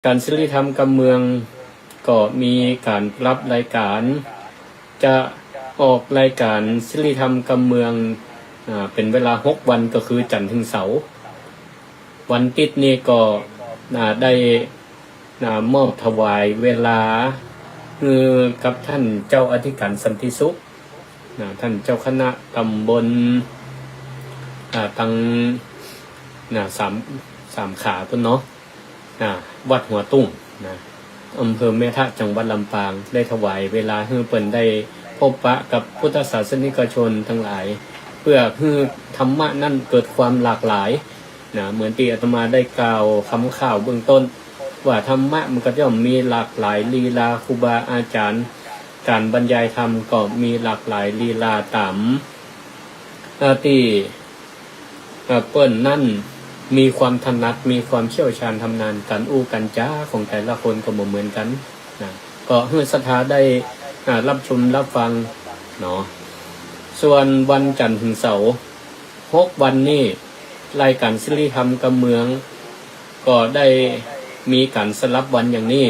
การศิลธรรมกำเมืองก็มีการรับรายการจะออกรายการศิลธรรมกำเมืองเป็นเวลา6 วันก็คือจันทร์ถึงเสาร์วันติดนี้ก็ได้มอบถวายเวลากับท่านเจ้าอธิการสันติสุขท่านเจ้าคณะตำบลตังสามขาพุ่นเนาะวัดหัวตุ้งอำเภอแม่ทะจังหวัดลำปางได้ถวายเวลาให้เปิ่นได้พบปะกับพุทธศาสนิกชนทั้งหลายเพื่อให้ธรรมะนั่นเกิดความหลากหลายเหมือนที่อาตมาได้กล่าวคำข่าวเบื้องต้นว่าธรรมะมันก็ย่อมมีหลากหลายลีลาครูบาอาจารย์การบรรยายธรรมก็มีหลากหลายลีลาตามที่เปิ่นนั่นมีความถนัดมีความเชี่ยวชาญทำนานการอู้กันจ้าของแต่ละคนก็บ่เหมือนกันก็ให้ศรัทธาได้รับชมรับฟังเนาะส่วนวันจันทร์ถึงเสาร์6 วันนี้รายการศิลธรรมกำเมืองก็ได้มีการสลับวันอย่างนี้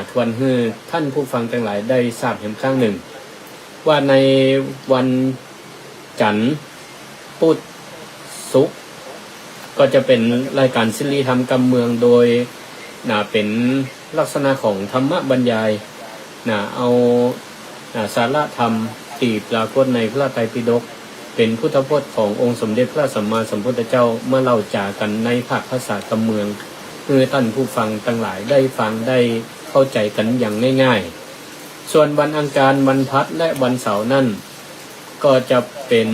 ทวนให้ท่านผู้ฟังทั้งหลายได้ทราบเห็นครั้งหนึ่งว่าในวันจันทร์พุธศุกร์ก็จะเป็นรายการศิลธรรมกำเมืองโดยเป็นลักษณะของธรรมบรรยายเอาสาระธรรมที่ปรากฏในพระไตรปิฎกเป็นพุทธพจน์ขององค์สมเด็จพระสัมมาสัมพุทธเจ้าเมื่อเล่าจากันในภาษากำเมืองเพื่อท่านผู้ฟังทั้งหลายได้ฟังได้เข้าใจกันอย่างง่ายๆส่วนวันอังคารวันพัดและวันเสาร์นั่นก็จะเป็น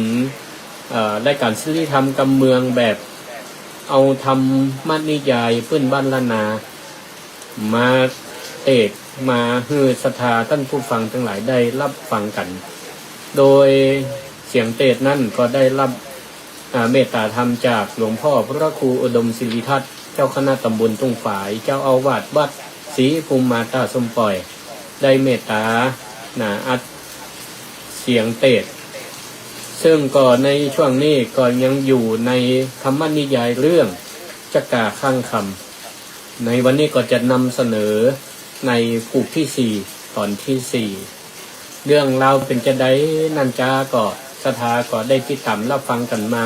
รายการศิลธรรมกำเมืองแบบเอาธรรมนิยายพื้นบ้านล้านนามาเทศมาให้ศรัทธาท่านผู้ฟังทั้งหลายได้รับฟังกันโดยเสียงเทศนั่นก็ได้รับเมตตาธรรมจากหลวงพ่อพระครูอุดมศิริทัตน์เจ้าคณะตำบลทุ่งฝายเจ้าอาวาสวัดศรีภูมิมาตาสมปล่อยได้เมตตาอัดเสียงเทศซึ่งก็ในช่วงนี้ก็ยังอยู่ในธรรมนิยายเรื่องจักราข้างคำในวันนี้ก็จะนำเสนอในผูกที่4ตอนที่4เรื่องราวเป็นจะได้นันจาก็ศรัทธาก็ได้ติดตามรับฟังกันมา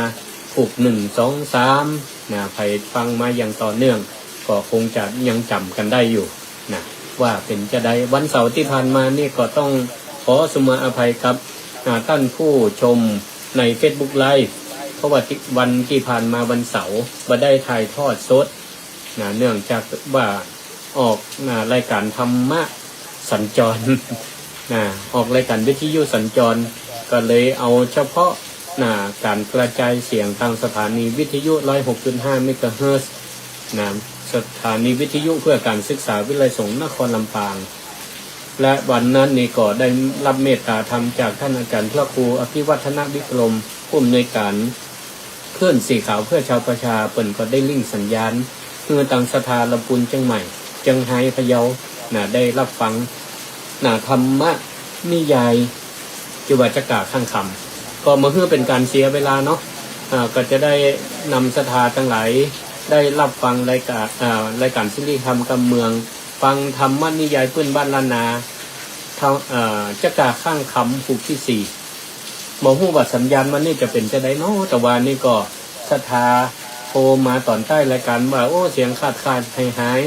ผูก1 2 3ใครฟังมาอย่างต่อเนื่องก็คงจะยังจำกันได้อยู่ว่าเป็นจะได้วันเสาร์ที่ผ่านมานี่ก็ต้องขอสมาอภัยครับท่านผู้ชมใน Facebook Live เพราะว่าวันที่ผ่านมาวันเสาร์บ่ได้ถ่ายทอดสดเนื่องจากว่าออกรายการธรรมะสัญจรออกรายการวิทยุสัญจรก็เลยเอาเฉพาะการกระจายเสียงทางสถานีวิทยุ 106.5 เมกะเฮิรตซ์สถานีวิทยุเพื่อการศึกษาวิทยาลัยสงฆ์นครลำปางและวันนั้นนี่ก็ได้รับเมตตาธรรมจากท่านอาจารย์พระครูอภิวัฒนวิกรมผู้อำนวยการเคลื่อนสีขาวเพื่อชาวประชาเปิ่นก็ได้ลิงก์สัญญาณเพื่อต่างสถานลำพูนเชียงใหม่เชียงไฮ้พะเยาได้รับฟังธรรมะนิยายจิวาจักราข้างคำก็มาเพื่อเป็นการเสียเวลาเนาะก็จะได้นำสถานทั้งหลายได้รับฟังรายการศิลธรรมกำเมืองฟังธรรมนิยายพื้นบ้านล้านนาจักราข้างคำผูกที่4บอกว่าสัญญาณมันนี่จะเป็นจะได้เนาะแต่ว่านี่ก็ศรัทธาโทรมาตอนใต้รายการว่าโอ้เสียงขาดหาย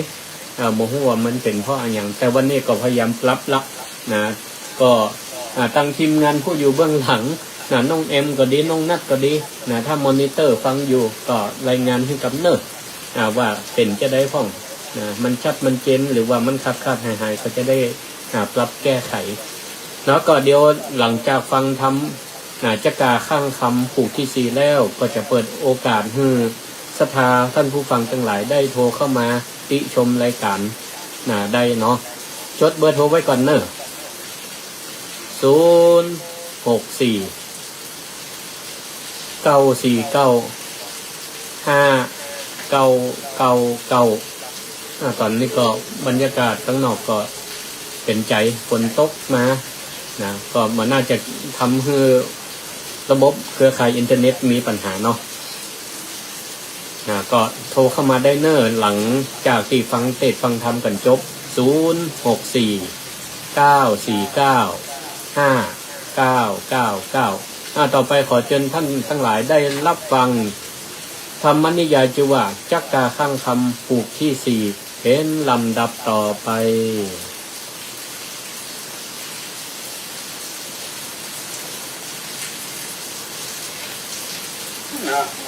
บอกว่ามันเป็นเพราะอะไรอย่างแต่วันนี้ก็พยายามปรับละก็ตั้งทีมงานผู้อยู่เบื้องหลังน้องเอ็มก็ดีน้องนัทก็ดีถ้ามอนิเตอร์ฟังอยู่ก็รายงานให้กับเนิร์ดว่าเป็นจะได้พ้องมันชัดมันเจนหรือว่ามันขาดหายก็จะได้ปรับแก้ไขแล้วก็เดี๋ยวหลังจากฟังทำจักราข้างคำผูกที่4แล้วก็จะเปิดโอกาสให้ศรัทธาท่านผู้ฟังทั้งหลายได้โทรเข้ามาติชมรายการได้เนาะจดเบอร์โทรไว้ก่อนเนอะ064 949 5999ตอนนี้ก็บรรยากาศข้างนอกก็เป็นใจฝนตกมาก็มันน่าจะทำให้ระบบเครือข่ายอินเทอร์เน็ตมีปัญหาเนาะ ก็โทรเข้ามาได้เนิ่นหลังจากที่ฟังเทศน์ฟังธรรมกันจบ064 949 5999ต่อไปขอเชิญท่านทั้งหลายได้รับฟังธรรมนิยายชื่อว่าจักกาข้างคำผูกที่4เป็นลำดับต่อไปนะโม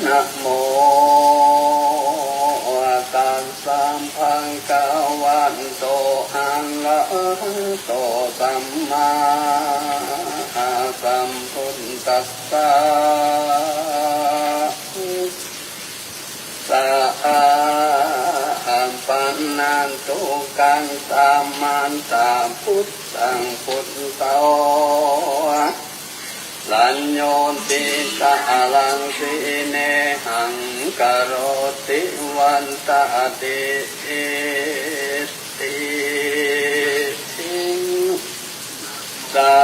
นะโมตัสสะภะคะวะโตอะระหะโตสัมมาสัมพุทธัสสะสัพพันนันตุกังสัมมันสัมพุทธังพุทโธลัญโยติสาลังสีเนหังกโรติวันตติติสา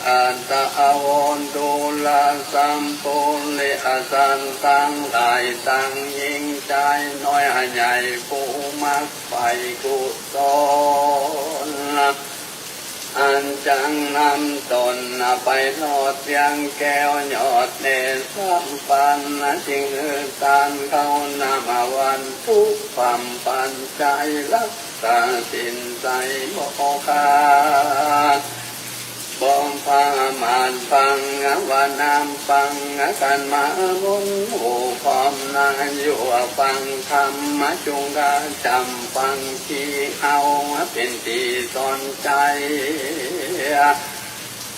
อันตะวันตุลาสัมปุริอสันตังหลายตังยิ่งใจน้อยใหญ่ผู้มักไปกุศลอันจังนำตนไปรอดยังแก้วยอดเนสัมปันจึงตานเขานามาวันทุกความปันใจรักษาสินใจบ่ขาดบ่มพามานฟังวานามฟังกันมาบุญหูพร้อมนานอยู่ฟังธรรมจุงกาจำฟังที่เอาเป็นที่สนใจ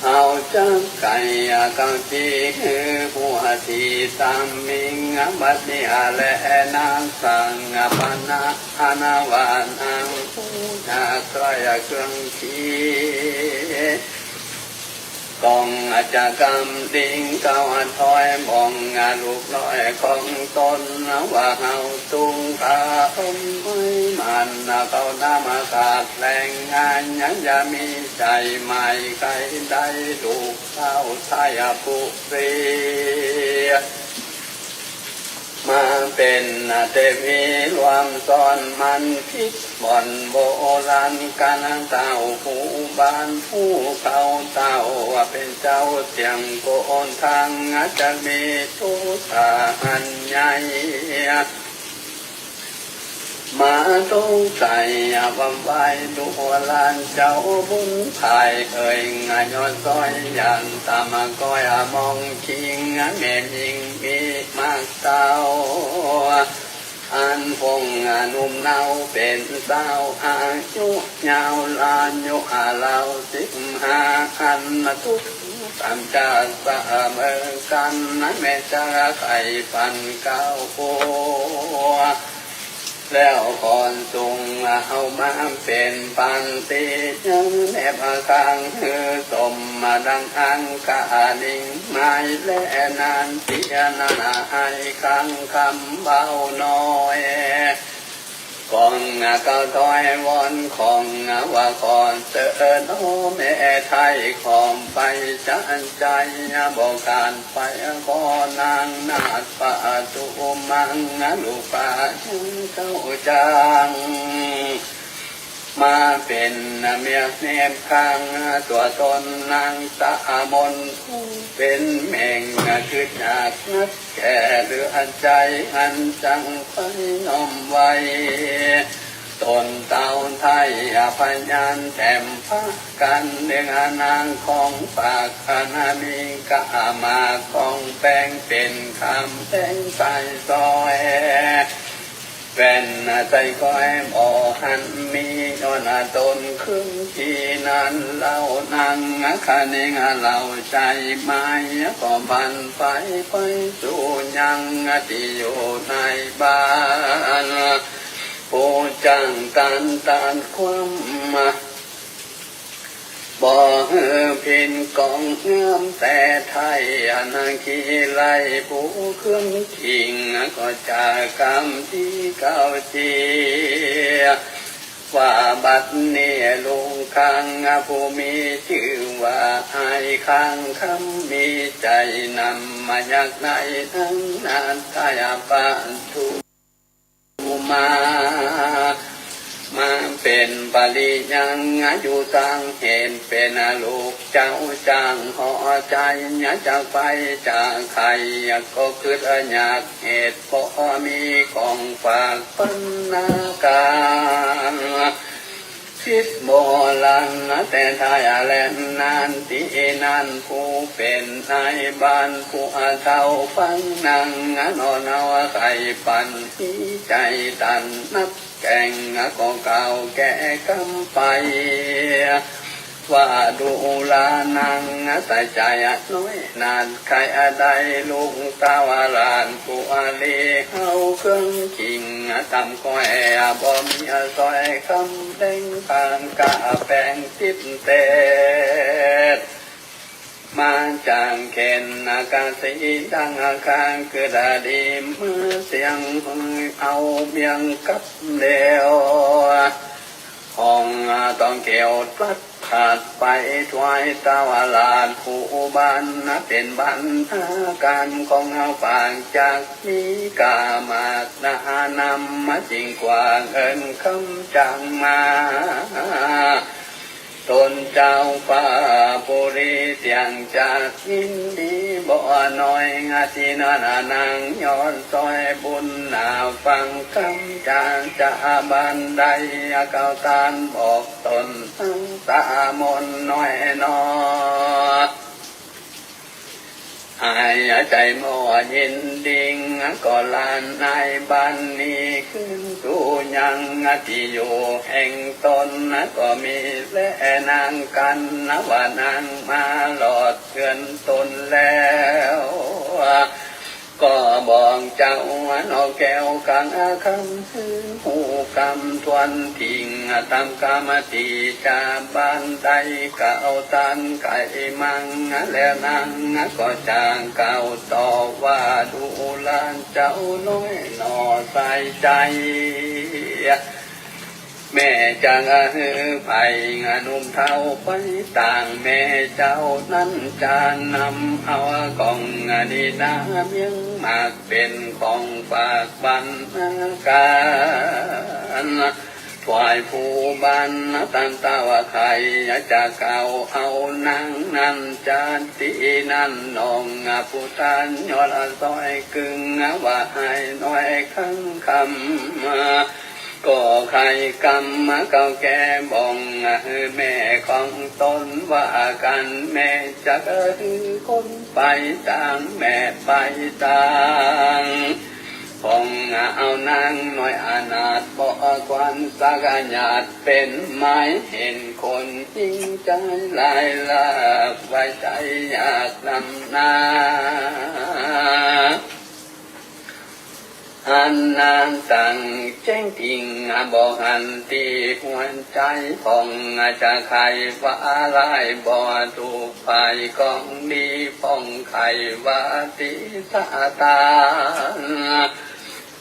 เอาจักไก่กังที่คือหัวที่ตามมิงบัดนี้และนางสังปนาอนาวานอังผู้นาใครเครื่องขีกองอาจกรรมดิ่งเก้าถอยมองลูกน้อยของตนว่าเฮาตุงตาไม่มันเขานามอากาศแรงงานยังจะมีใจใหม่ใครได้ลูกเท้าชายปุรีมาเป็นเทวีรวมซ้อนมันพิษบ่อนโบราณกันเต่าผู้บ้านผู้เขาเต่าว่าเป็นเจ้าเสียงโกนทางจะมีทุสาหันใหญ่มาตุ้งใจบำไว้ดูลานเจ้าบุญภายเอ่ยงานย้อนซอยยันตามก้อยมองคิงแม่ยิงมีมากเต้าอันพงนุ่มเนาเป็นสาวอายุยาวลานยุเหล่า15อันทุกตามจาสะเมือกันนั้นแม่จะไข่ปันเก้าโคแล้วก่อนจุงเอามาเป็นปันติยังแนบกลางสมมาดังอังกาลิงไม้และนานเตียนาให้คังคำเบาน้อยก่อนก็ถอยวอนของว่าก่อนเตือนโอแม่ไทยของไปจันใจบอกการไปก่อนางนาดป่าตุมังลูกป่าเข้าจังมาเป็นเมียเนมข้างตัวตนนางตามนเป็นแม่งคือจากนัดแก่เรือใจอันจังไปน้อมไว้ตนเต่าไทยพยานแถมพักกันเรื่องนางของปากคณามีกะมาของแป้งเป็นคำแป้งใส่ซอยเป็นใจก้อยบ่หันมีย้อนตนขึ้นที่นั้นเล่านางคันเองเล่าใจไม่ก็บันไปสู่ยังที่อยู่ในบ้านผู้จังตันความบ่พินกองงามแต่ไทยนาคีไล่ผู้ขึ้นขิงก็จากกรรมที่เก่าเจียว่าบัดนี้ลุง คังผู้มีชื่อว่าไอ้คังคำมีใจนำมาจากไหนทั้งนั้นทายาปานทุมาเป็นปริยังอยู่ต่างเห็นเป็นลูกเจ้าจางห่อใจจากไปจากใครก็คืออยากเหตุพอมีของฝากปัญนาการคิดโบราณแต่ทายแลนนานที่นั้นผู้เป็นนายบ้านผู้เท่าฟังนั่งนอนเอาไข่ปั่นที่ใจตันนับแก่งก็เก่าแก่กำไปว่าดูลานางแต่ใจน้อยนานใครใดลุงตาวารานผู้เลเฮาเครื่องขิงทำก้อยบ่มีซอยคำเด้งทางกะแปงติดเตดมาจางเข็นอากาศสีดังอาคางคือดาดีมือเสียงเอาเบียงกับเดียวห้องต้องเกี่ยวตัดขาดไปถวายตาวาลานผู้บ้านเป็นบรรณาการของเอาฝากจากนี้กามากนานำมาจริงกว่าเงินคำจังมาตนเจ้าฟ้าปุริเสียงจากยินดีบ่น้อยทีนานางย้อนซอยบุญนาฟังคำจางจะบันไดเก่าตานบอกตนทั้งตามนน้อยนอหายใจมัวยินดิ่งก็ลานในบ้านนี้ขึ้นสู่ยังที่อยู่แห่งตนก็มีและนางกันว่านางมาหลอดเพื่อนตนแล้วก็บอกเจ้านอแก้วกังคำซื้อหูกำทวนทิ้งตามกรรมติจาบ้านใดเก่าตันไก่มังแล้วนางก็จางเก่าต่อว่าดูลานเจ้าน้อยนอใส่ใจแม่จังไปนุ่มเท่าไปต่างแม่เจ้านั้นจะนำเอากองดีนาเมียงมากเป็นของฝากบรรณาการถวายผู้บ้านตันตาว่าใครจะเก่าเอานางนั้นจานตีนั้นนองผู้ทานยอดซอยกึ่งว่าให้น้อยขังคำก็ใครกรรมเก่าแก่บ่งแม่ของตนว่ากันแม่จะคนไปต่างแม่ไปต่างห้องเอานางน้อยอนาถบ่ควันสักญาติเป็นไม้เห็นคนจริงใจลายลาบไว้ใจอยากนำนาอันนางตั้งแจ้งจริงบอกอันตีหัวใจของจะใครว่าลายบ่ถูกไปกองดีป้องไขว่าติสาตา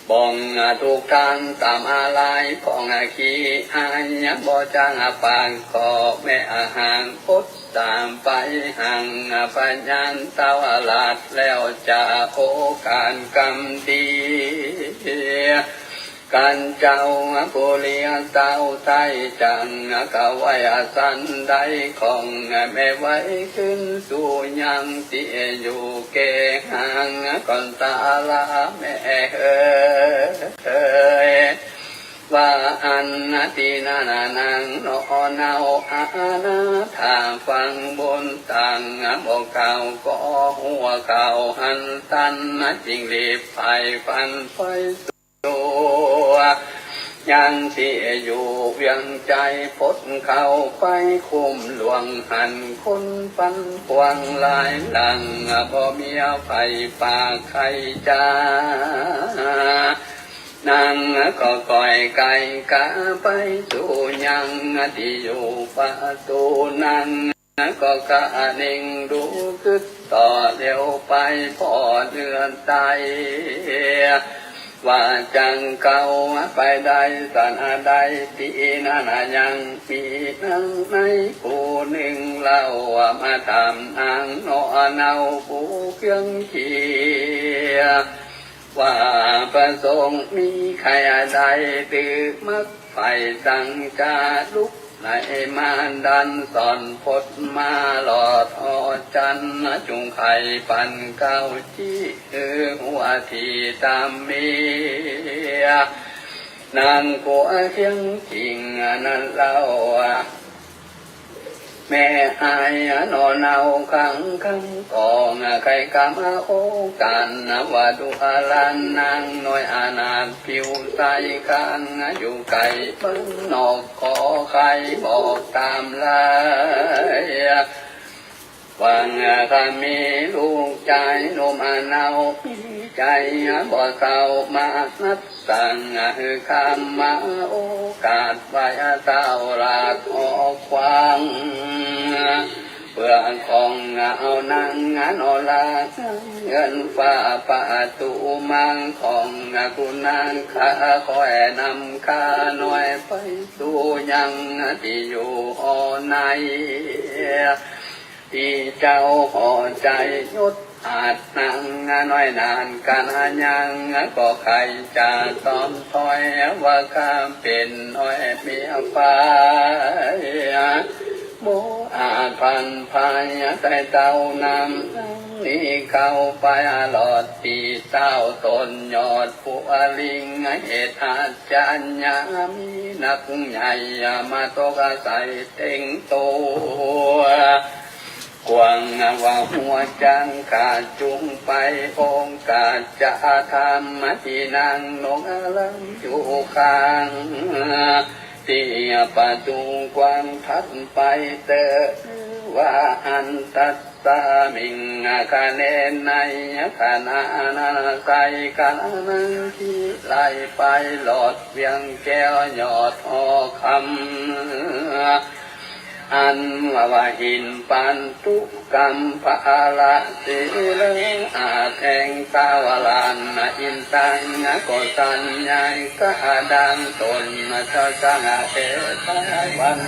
บ้องถูกทางตามอะไรป้องขี้อายบ่จางปางก็แม่ห่างพดตามไปห่างปัญญาตาวลาดแล้วจะโอการกรรมดีกันเจ้าปุเรียเต้าไทยจังกะไว้สันใดของแม่ไว้ขึ้นสู่ยังที่อยู่เกห่างก่อนตาลาแม่เอ๋ยว่าอันตินานางนอนเอาอาณาทางฟังบนต่างบอกเก่าก็หัวเก่าหันตันจริงรีบไปฟันไฟตัวยังที่อยู่เวียงใจพดเข้าไปคุมหลวงหันคนปันพวงลายหลังบ่มีไฟป่าใครจ้านางก็ก่อยไก่กาไปสู่ยังที่อยู่ประตูนางก็กะนิ่งดูคึดต่อเร็วไปพอเดือนใจ ว่าจังเก่าไปได้สันอาได้ตีนานายังมีนังในผู้หนึ่งเล่ามาทำนางนอเนาผู้เครื่องเขียว่าประสงค์มีใครใดตือมักไฟสังจาลุกในมานดันสอนพดมาหลอดอจันจุงไข่ปันเก้าที่หัวทีตามเมียนางกัวเคียงจริงนั้นเล่าแม่อายนอนเอาขังกองใครกำโอกันว่าดูอาลันนางน้อยอาณาผิวใสคันอยู่ไกลเบิ้งนอกขอใครบอกตามลายวังถ้ามีลูกใจนมอาณามีใจบ่เศร้ามานัดสั่งคือคำมาโอกาสไว้เศร้าลาดออกควางเพื่อของเอานางนอลาเงินฟ้าประตูมังของคุณนางข้าคอยนำข้าหน่อยไปสู่ยังที่อยู่ในที่เจ้าห่อใจยุดอาจนั่งน้อยนานการยังก็ใครจะตอมถอยว่าข้าเป็นน้อยเมียฟ้าโมอาจพันพายใจเต้านำนี่เข้าไปหลอดตีเต้าตนยอดผู้ลิงเหตุอาจารย์มีนักใหญ่มาตกใส่เต็งตัวกวางว่าหัวจังกาจุงไปองกาจะทำที่นางนงลังอยู่ข้างที่ประตูกว้างทัดไปเตอว่าอันตัดสามิงคะแนนในขณะนาใส่กันนังที่ไล่ไปหลอดเวียงแก้วยอดอคำอันว่าหินปันตุกรรมภาละสิเลอาแทงตาวลานอินตังก็สัญญาก็ดังตนเจ้าสังเอตวัน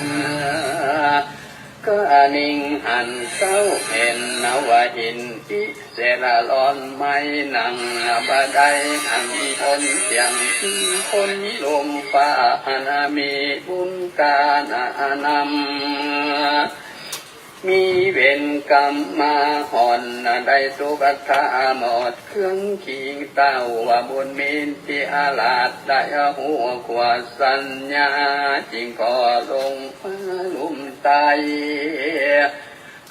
ก็นิ่งหันเศร้าเห็นว่าหินพิเศษร้อนไม่นังบาดหันคนเสียงคนลมฟ้านามีบุญกาณานำมีเวรกรรมมาห่อนได้สุกธาหมดเครื่องขิงเต้าว่าบุญมีที่อาลาดได้หัวขวาสัญญาจิงก่อลงฟ้าลุ่มตาย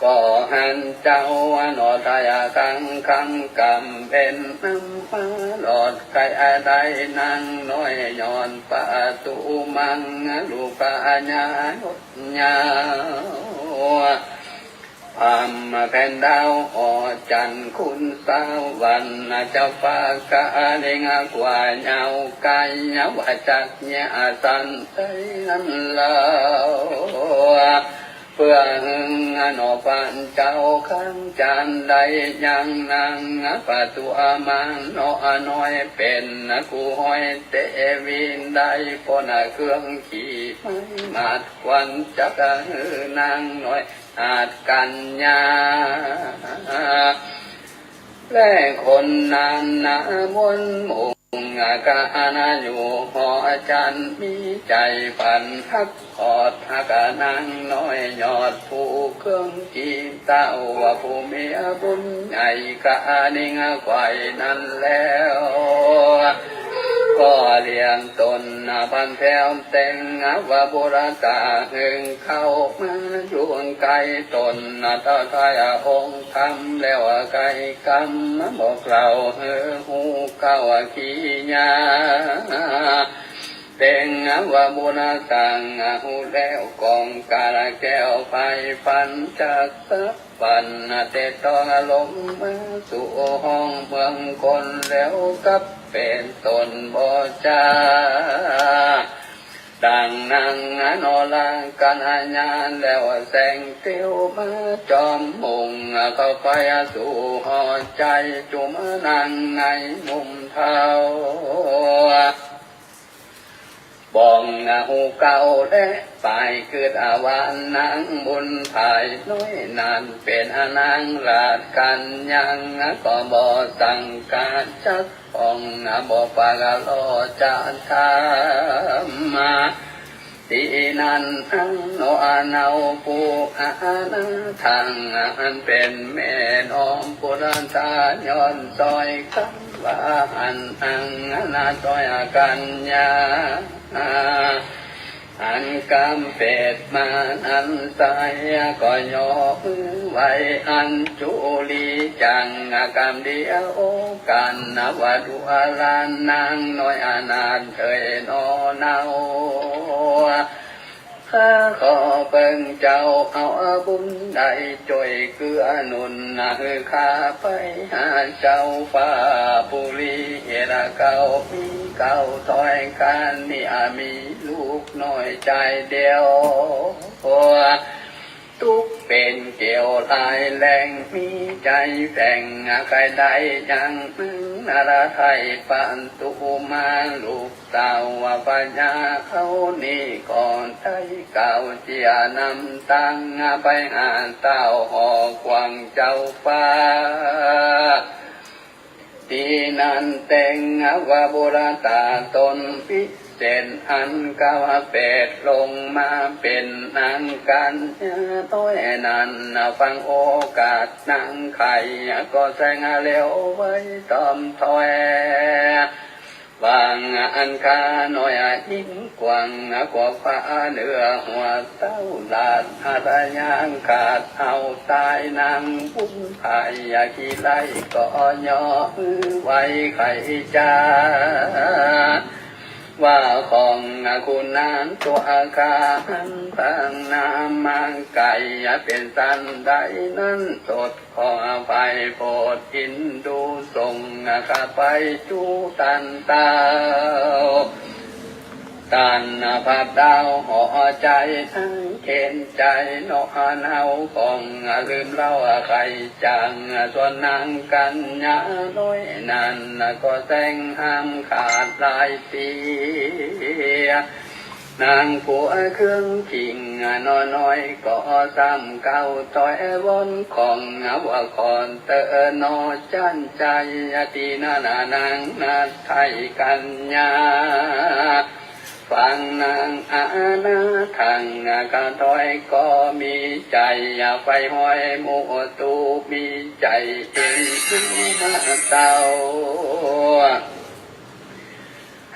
ก็หันเจ้าหนอตายคังกำเป็นน้ำฟ้าหลอดไก่ได้นางน้อยย้อนประตูมังลูกปัญญาหดยาวพามแผ่นดาวอจันคุณสาววันเจ้าฟ้ากะเด้งกว่าเงากายว่าจักเนียสันใจนั้นเล่าเพื่อหึงหนอปันเจ้าข้างจันได้ยังนางประตูมังนอน้อยเป็นกูห้อยเตวินได้ปนเครื่องขี่ไม่มาดควันจักหือนางน้อยอาจกัญญาและคนนานนามนมุงกานาอยู่หอจันมีใจฝันฮักขอดฮักนางน้อยยอดผู้เครื่องจีเต้าว่าผู้มีบุญใหญ่กานิ่งไว้นั่นแล้วก็เลี้ยงตนพันแถวแต่งว่าบุรตาหึงเข้ามาอยู่ไกลตนตาทายองค์ทำแล้วไกลกรรมบอกเราหูเก้าขี้ยาแต่งว่าบุญต่างหูแล้วกองกาลแก้วไปฟันจากสับฟันแต่ต้องลงมาสู่ห้องเมืองคนแล้วกับเป็นตนบ่จาดังนางนอลางกันญาณแล้วแสงเตียวมาจอมมุงเข้าไปสู่หอใจจุมนางในมุม เท้าบ่องหูเก่าและไปเกิดอาวานนางบุญภายน้อยนานเป็นอนางลาดกันยังก็บ่สั่งการจักของบ่ปากโลจานทำมาที่นั่นอังโนอานาปูอาณาทางอันเป็นแม่น้องปุรันตาย้อนซอยคำว่าอังนาซอยกันยาอันกำเป็ดมาอันสายก็ยกมือไว้อันจุลีจังกำเดียวกันว่าดูอาลานนางน้อยอานานเคยนอเนาขอเปิงเจ้าเอาบุญได้ช่วยเกื้อหนุนข้าไปหาเจ้าฟ้าปุรีเอราเก่ามีเก่าถอยกันนี่มีลูกน้อยใจเดียวทุกเป็นเกี่ยวลายแรงมีใจแฝงใครได้ยังนาราไทยปันตุมาลูกสาวปัญญาเขานี่ก่อนไทยเก่าเจียนำตังไปหาเต้าหอกวางเจ้าฟ้าที่นั่นแต่งว่าโบราณตาตนพิเศษอันกาวเป็ดลงมาเป็นนางกันต้อยนั้นฟังโอกาสนางไข่ก็แสงเร็วไว้ตอมถอยวางอันคาหน่อยยิ่งกว้างกว่าฟ้าเหนือหัวเต้าลาดอาตยางขาดเอาตายนางปุ้นภายขี้ไล่ก็ย่อไว้ไข่จ้าว่าของคุณนานตัวอาคาพังนามังไก่เป็นสันได้นั้นสดขอไปโปรดอินดูส่งข้าไปจูตันเตาตันผัดดาวห่อใจทั้งเข็นใจนกเนาของลืมเล่าใครจังส่วนนางกันยาน้อยนั้นก็แสงห้ามขาดลายปีนางผัวเครื่องขิงน้อยก็ซ้ำเก่าต่อยวนของว่าคอนเตอนอจันใจตีนานางนาไทยกันยาฟังนางอาณาทางกะถอยก็มีใจไฟห้อยหมูตูมีใจเอ็นมาเต้า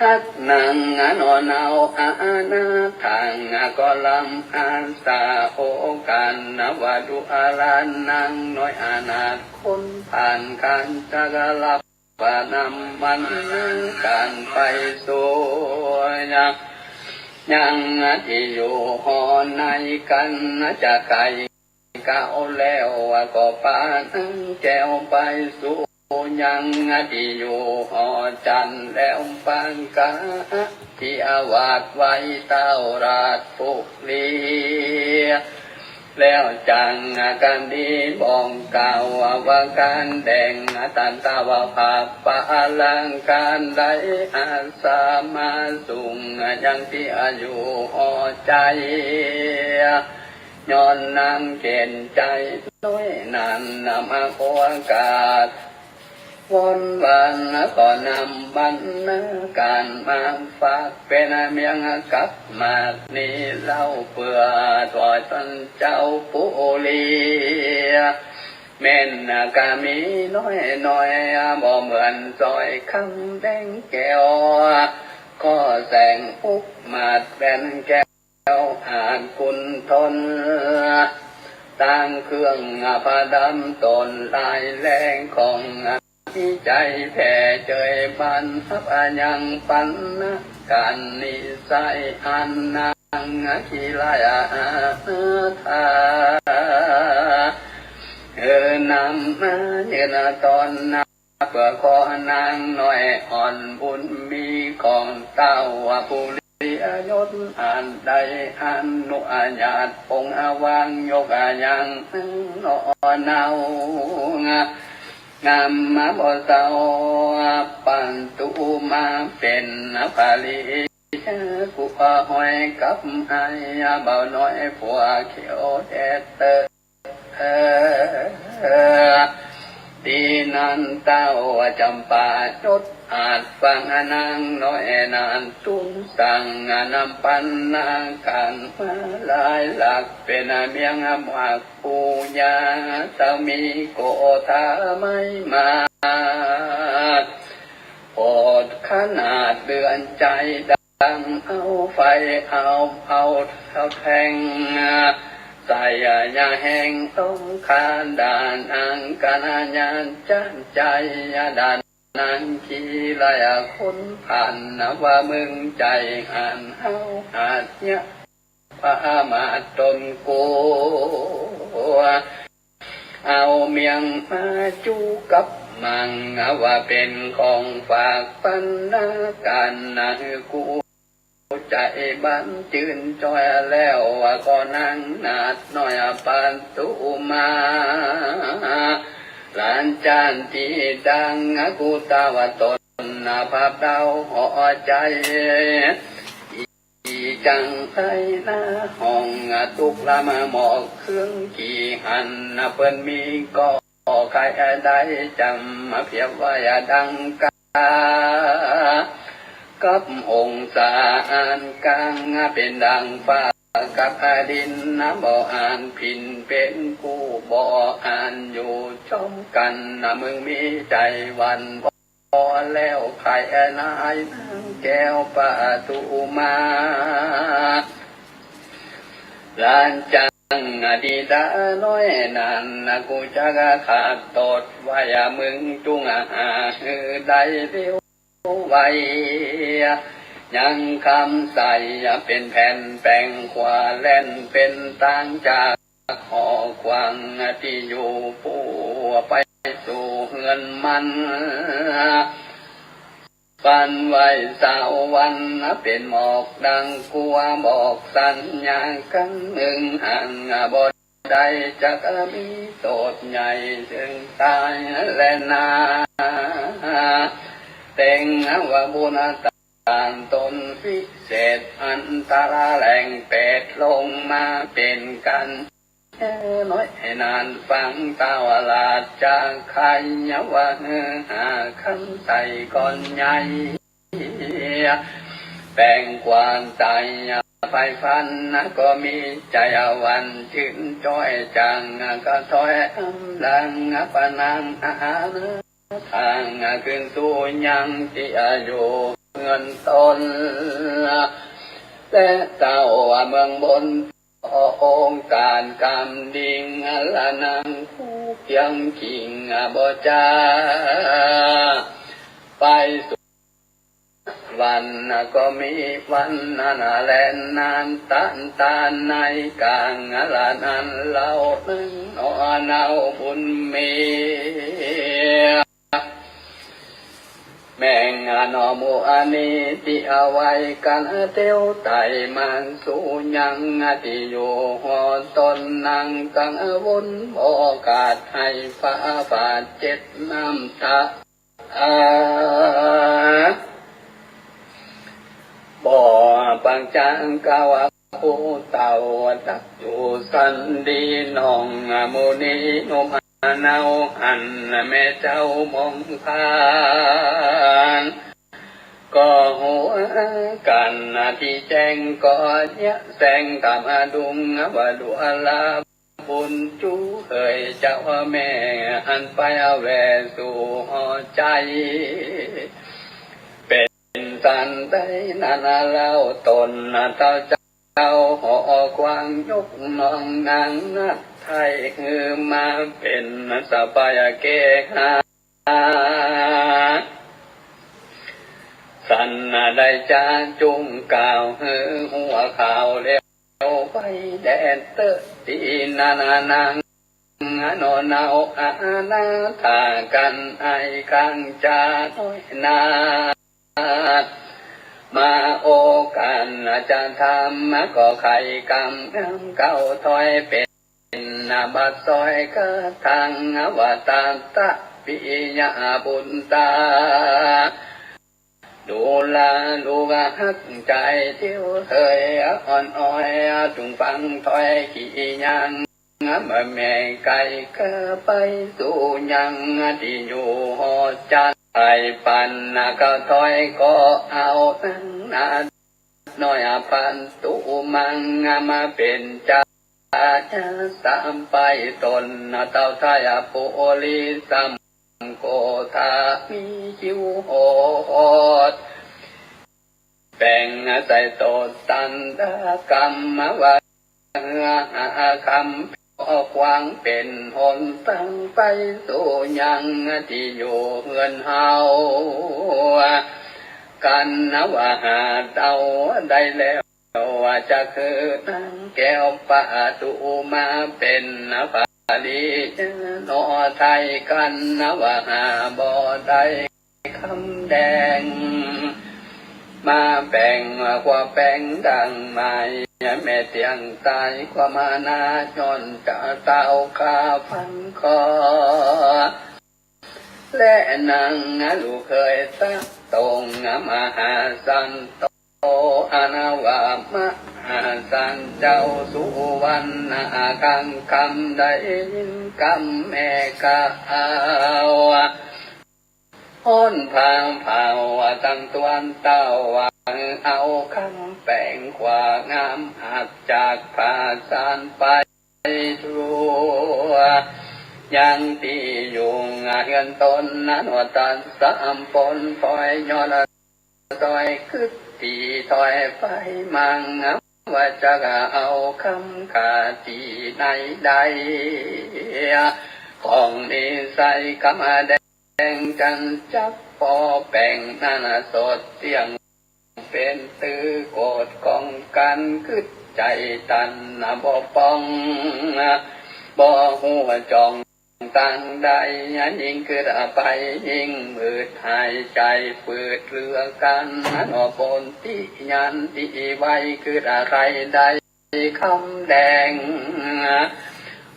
ฮักนางนอนเอาอาณาทางก็ลำอาสาโอกันว่าดูอาลานนางน้อยอาณาคนผ่านการจะกลับว่านำมันการไปสู่ยังที่อยู่หอในกันจะไก่เก่าแล้วก็ปานแก้วไปสู่ยังที่อยู่หอจันแล้วปังกาที่อาวาสไว้เต้าราชปุรีแล้วจังกันดีบองเก่าว่าการแดงตันตาวาภาปะลังการได้อาสามาสุงยังที่อายุหอใจย้อนนางเกณฑ์ใจน้อยนานนำมาโอกาสวนวันก็นำบรรณาการมาฝากเป็นเมียงกับมาดนี้เล่าเพื่อตัวตนเจ้าปุรีแม่นกามีน้อยบ่เหมือนซอยคำแดงแก้วก็แสงอุกมาดเป็นแก้วอ่านคุณทนตั้งเครื่องพาดำตนลายแรงของใจแผ่เจยบันทับยังปันกันนิสัยอันนางขี้ลายทานำมาเยืนตอนนาเพื่อขอนางหน่อยอ่อนบุญมีของเต้าปุริยศอันใดอันนุอาญาตองอวังยกอายังนอเนา งามมาบ่เศร้าปันตุมาเป็นภาลีกูหอยกับไอ้เบาน้อยผัวเขียวแดดเตอดีนั้นเต้าจำปาจดอาจฟังนางน้อยนานตุ้งสั่งนำปันนางกันมาหลายหลักเป็นเมียงหมากปูยาสามีโกธาไม่มาโอดขนาดเดือนใจดังเอาไฟเอาแทงใส่ยาแห้งต้องคานด่านอังกานาญาณจันใจด่านนันขีลายคนผ่านนะว่ามึงใจอ่านเฮาหาดเนี่ยพามาตนกูเอาเมียงมาจูกับมังว่าเป็นของฝากปันนาการนะกูใจบ้านจืนจอยแล้วว่าก็นั่งนาดน้อยปานตุมาหลานจานที่ดังกูตาวตนภาพดาวห่อใจอีจังไทยนาห้องตุกละมาหมอกเครื่องขี่หันเปิ้นมีก็ใครได้จำมาเพียบว่าอย่าดังกากับองศาอ่านกลางเป็นดังฟ้ากับดินบ่อ่านผินเป็นกูบ่อ่านอยู่ชมกันมึงมีใจวันพอแล้วใครนายนางแก้วปาตุมาลานจังดีดาน้อยนันกูจะขาดตดว่าอย่ามึงจุงได้เร็วไว้ยังคำใส่เป็นแผ่นแป้งขวาแล่นเป็นต่างจากขอควางที่อยู่ผู้ไปสู่เฮือนมันปันไว้สาววันเป็นหมอกดังกลัวบอกสัญญากันหนึ่งห่างบ่ได้จะมีโสดใหญ่จึงตายและนาแต่งว่าบุญตานตนพิเศษอันตรายแหล่งเป็ดลงมาเป็นกันน้อยนานฟังตาวลาดจากใครว่าหาคำใส่ก่อนใหญ่แบ่งกวานใจไฟฟันก็มีใจวันชื่นจ้อยจังก็ถอยดังปนังทางขึ้นสู่ยังที่อยู่เงินตนและเจ้าเมืองบนองค์การกำดิ่งละนังผู้เพียงขิงบ่จาไปสู่วันก็มีวันนั้นแลนนานตันตานในกลางละนันเล่าหนึ่งนอเนาบุญมีแม่งนอมูอันนี้ที่เอาไว้กันเตียวไตมันสู่ยังที่อยู่หัวต้นนังกังวนโอกาสให้ฟ้าฝาดเจ็ดน้ำตาบ่ปังจังกาวผู้เต่าตักอยู่สันดีน้องมูนีนุมเนาหันแม่เจ้ามองผ่านก็หัวกันที่แจ้งก็เยะแสงตามดุงว่าดูลาบุญจูเคยเจ้าแม่หันไปเอาแวสู่หัวใจเป็นสันได้นานาเล่าตนเต้าเจ้าหอกวางยกน้องนางนัดไทยคือมาเป็นสบายเกหาสันได้จาจุ่มกาวหือหัวข่าวเลี้ยวไปแดนเตอตีนานางนอนเอาอาณาทากันไอคังจาน้อยนามาโอกันจะทำก็ไข่กำเก่าถอยเป็นบัดซอยก็ทางว่าตาตะ ปิยะบุญตาดูลาลูกหักใจเที่ยวเคยอ่อนอ้อยจุงฟังถอยขี่ยังเมื่อแม่ไก่ก็ไปสู่ยังที่อยู่หอจันไอ้ปันก็ถอยก็เอาตั้งนาน้อยปันตูมังมาเป็นเจ้าตามไปตนเต่าทายโพลิสัมโกธามีจิวโหดแบ่งใส่โตตันดากรรมว่าคำพอกวางเป็นหนตั้งไปสู่ยังที่อยู่เฮือนเฮากันว่าหาเต่าได้แล้วว่าจะคือนางแก้วปะตูมาเป็นปาลีนอไทยกันว่าหาบ่ได้คำแดงมาแบ่งความแบ่งดังใหม่แม่เตียงตายความมานาจนจะเต้าขาพันคอและนางลูกเคยตักตรงมหาสันโตอนาวามสันเจ้าสุวรรณกังคำได้ยินคำแม่กาอ้อนพางเผาตั้งตวนเต้าเอาคำแปลงขวางามหักจากผาสานไปทัวยังที่อยู่เงินตนนั้นว่าตันสามปนปล่อยย้อนถอยคือตีถอยไปมังว่าจะเอาคำขาตีในใดของนี้ใส่คำแดงกันจับปอแป่งนานาสดเตียงเป็นตื้อโกรธกองกันคืดใจตันบ่ปองบ่หัวจองตั้งใดยิ่งคือไปยิ่งมืดหายใจฝืดเรือกันนั้นว่าปนที่ยันที่ไว้คืออะไรใดคำแดง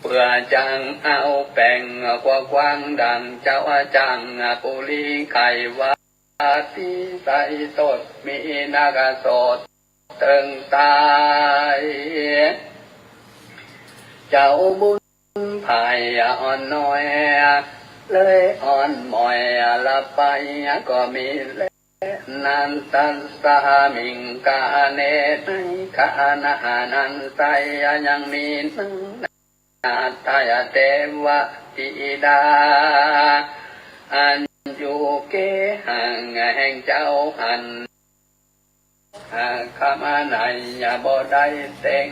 เพื่อจังเอาแป่งกว้างดังเจ้าจังปุรีไขว่าที่ใส่สดมีนากาสดตึงตายเจ้าบุญภายอ่อนน้อยเลยอ่อนหมอยละไปก็มีเล่นันตันสหมิงกาเนในกานานันไสยังมีนังนาทายเทวติดาอันอยู่เกหังแห่งเจ้าหันคำไหนอย่าบ่ได้เต็ง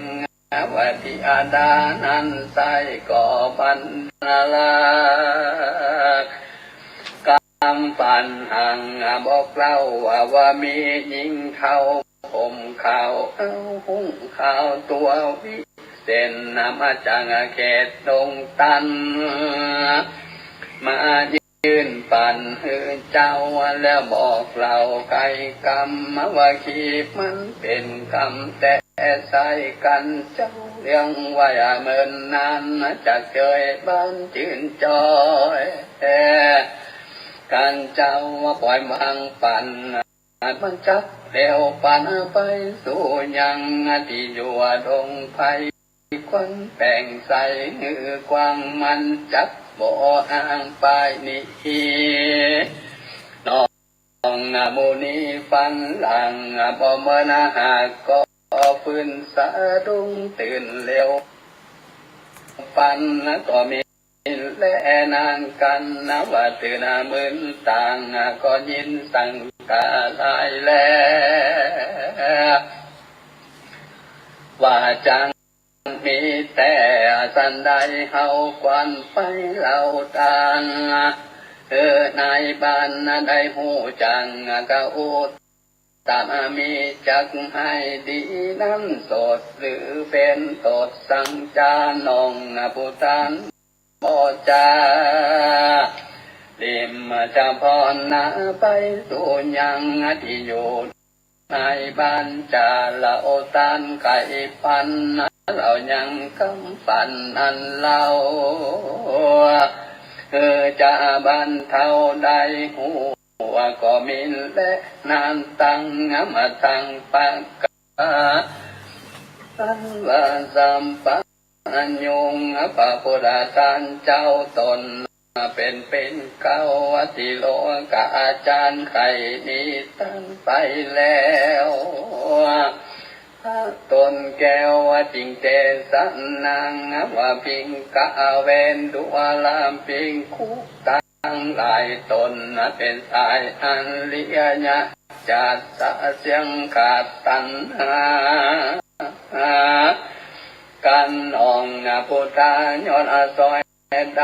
วัติอาดานันไสก่อปันนาลากำปันหังบอกเล่าว่ามีหญิงเขาผมเขาเอาหุ้งเขาตัววิเส้นมาจากเขตดงตันมายืนปันหือเจ้าแล้วบอกเราไก่กรรมว่าขีบมันเป็นคำแต่ใส่กันเจ้าเลี้ยงไว้เมินนานจากเจยบ้านจื่นจอยการเจ้าปล่อยมังปันมันจับเร็วปันไปสู่ยังที่อยู่ดงไผ่ควันแป่งใส่หือกวางมันจับบ่อ้างไปนี่น้องมูนีฟันหลังบ่เมื่อนาหากก็ฟื้นสะดุ้งตื่นเร็วปันก็มีและนานกันว่าตื่นมึนต่างก็ยินสั่งกาลายแล้วว่าจังมีแต่สันใดเฮาควันไปเหล่าต่างนายบ้านได้หูจังก็อุดตามมีจักให้ดีนั้นสดหรือเป็นตดสังจานองผู้ตันบ่จาลิมจะพรนาไปสู่ยังที่อยู่ในบ้านจาละโอตันไก่ปันเรายังกำปันอันเล่า จะบรรเทาได้หูว่าก็มินและนานตังมาตังปังกาสันวาสัมปัญญงพระพุทธทานเจ้าตนเป็นเก้าวติโลกาอาจารย์ไข่นี้ตั้งไปแล้วตนแก้วจริงเตสันนางว่าพิงกะเวนดุอาลามพิงคุตังหลายตนเป็นสายอันเลียญะจัดสะเสียงขาดตันหากันองพุทธายนซอยใด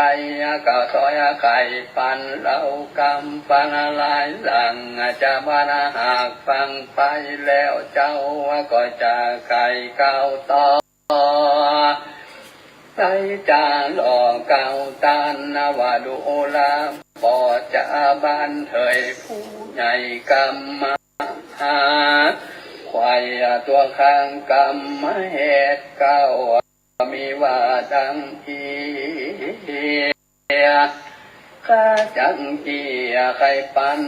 ก็ซอยไข่ปันเหล่ากำปันลายหลังจะบานาหากฟังไปแล้วเจ้าก็จะไข่เก้าต่อใจจะหลอกเก้าตันว่าดูลาปอจะบานเถยผู้ใหญ่กำมาหาควายตัวข้างกำมาเหตุเก้ามีว่าดังอีข้าจังจีไข่ปัน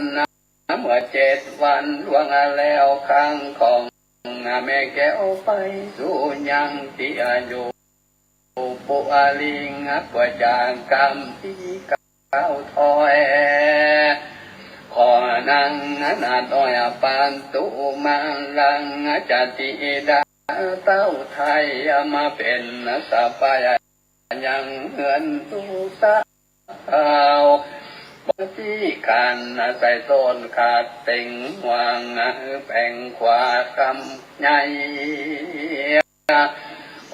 เมื่อ7 วันล่วงแล้วข้างของแม่แก้วไปสู่ยังที่อยู่ปุอาลิงกว่าจางกำที่เก้าถอยขอนั่งนาต้อยปานตุมังลังจัตติดาเต้าไทยมาเป็นสะพายยังเงินตุสาบที่การใส่ต้นขาดเต็งวางแป่งขวาคำใหญ่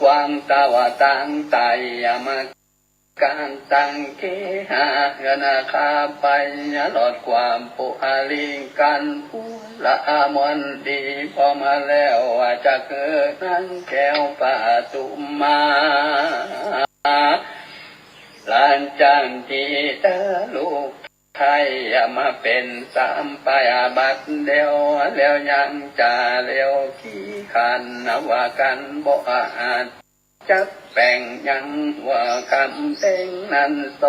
กวางตาวตังไตมาการตั้งเกหาเงินคาไปหลอดความปุอาลิงกันผู้ละมนดีพอมาแล้วจะเกิดนั่งแก้วปาตุมาลานจันทีตาลูกไทยมาเป็นสามปายบัตเดียวแล้วยังจะเลี้ยวขี้ขันว่ากันบ่อาจจักแป่งยังว่าคำเต็งนั้นโต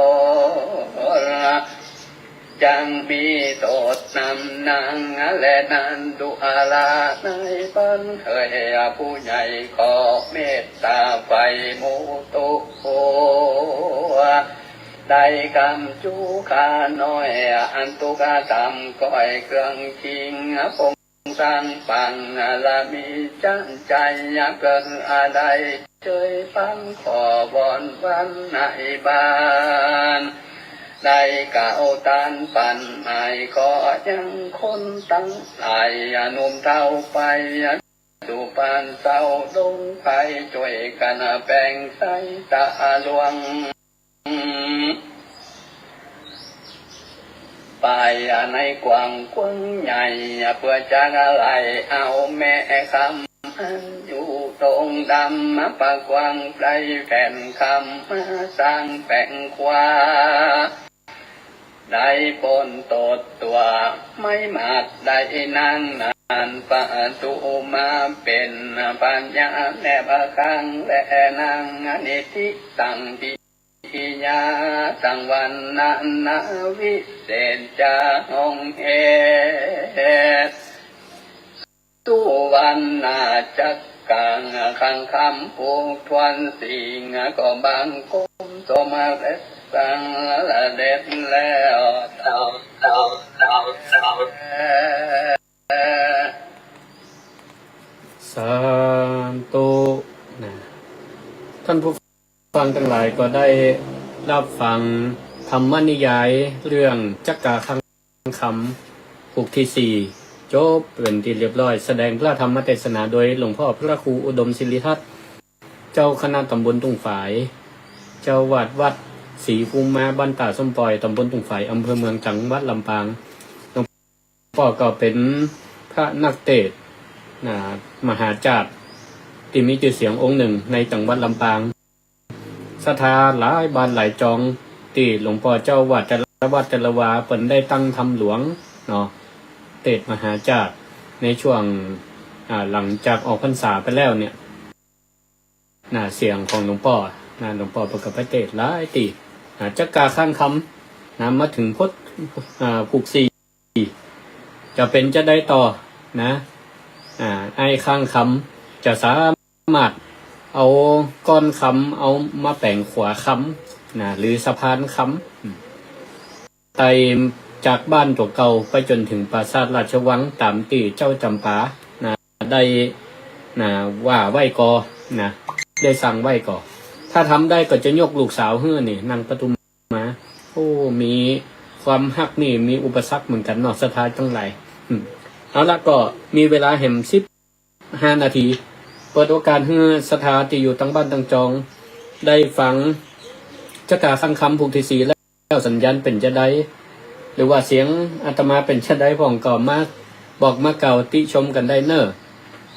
จังมีโตดนำนางและนันดุอาลาในปันเคยผู้ใหญ่ขอเมตตาไฟมุตุโอได้กำจูขาน้อยอันตุกาตำก้อยเครื่องชิงปงสร้างปังละมีจันใจเกินอะไรเจยปังขอบอนวันในบ้านได้กล่าวตานปันหมายขอยังคนตั้งหลายนุ่มเท่าไปดูปานเศร้าดงไปช่วยกันแบ่งใส่ตาหลวงไปในกว้างกว้างใหญ่เพื่อจะอะไรเอาแม่คำอยู่ตรงดำมาปากกว้างไกลแผ่นคำมาสร้างแป่งขวาได้ปนตดตัวไม่มาดได้นั่งนานปะตูมาเป็นปัญญาแนบข้างและนางนิติตั้งที่ยาสังวันนาวิเศษจาหงเหตุตุวันนาจักกังขังคำผูกทวนสิงก็บางกมสมาเรสังละเด็ดแล้วเต่าสาธุนะท่านผู้ฟังทั้งหลายก็ได้รับฟังธรรมนิยายเรื่องจักกาคังคำปุกที่4จบเป็นที่เรียบร้อยแสดงพระธรรมเทศนาโดยหลวงพ่อพระครูอุดมศิริทัตน์เจ้าคณะตำบลตุงฝายเจ้าวาดวัดศรีภูมิมาบ้านตาส้มปล่อยตำบลตุงฝายอำเภอเมืองจังหวัดลำปางหลวงพ่อก็เป็นพระนักเทศน์มหาจารย์ที่มีชื่อเสียงองค์หนึ่งในจังหวัดลำปางศรัทธาหลายบ้านหลายจองที่หลวงพ่อเจ้าวาดแต่ละวัดแต่ละวาเปิ่นได้ตั้งทำหลวงเนาะเทศมหาจารย์ในช่วงหลังจากออกพรรษาไปแล้วเนี่ยเสียงของหลวงพ่อหลวงพ่อประกาศเทศหลายตี จักกาข้างคำนะมาถึงพจน์ผูกสี่จะเป็นจะได้ต่อนะไอ้ข้างคำจะสามารถเอาก้อนคำเอามาแปลงขวาคำนะหรือสะพานคำไต่จากบ้านตัวเก่าไปจนถึงปราสาทราชวังตามตีเจ้าจำปานะได้นะว่าไหวกอนะได้สั่งไหวกอถ้าทำได้ก็จะยกลูกสาวเฮือนี่นางปทุมมาโอ้มีความฮักนี่มีอุปสรรคเหมือนกันเนาะสถานจังไรเอาละก็มีเวลาแห่ม15 นาทีเปิดโอกาสให้สถาที่อยู่ตั้งบ้านตั้งจองได้ฟังจักราข้างคำผูกที่4แล้วสัญญาณเป็นจะได้หรือว่าเสียงอาตมาเป็นจะได้พ่องก่อมาบอกมาเก่าติชมกันได้เนอะ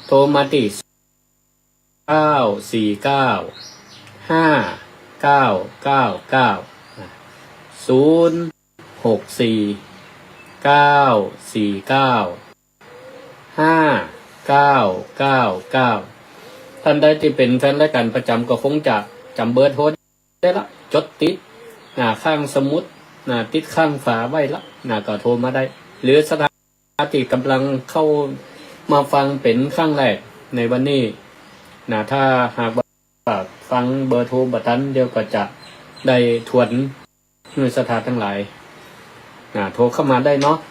โทรมาติ99495990949ท่านใดที่เป็นแฟนรายการประจำก็คงจะจำเบอร์โทรได้ละจดติดข้างสมุดติดข้างฝาไว้ละก็โทรมาได้หรือสถานที่กำลังเข้ามาฟังเป็นครั้งแรกในวันนี้ถ้าหากว่าฟังเบอร์โทรบัตันเดียวก็จะได้ทวนเงื่อนสถานทั้งหลายโทรเข้ามาได้เนาะ0495999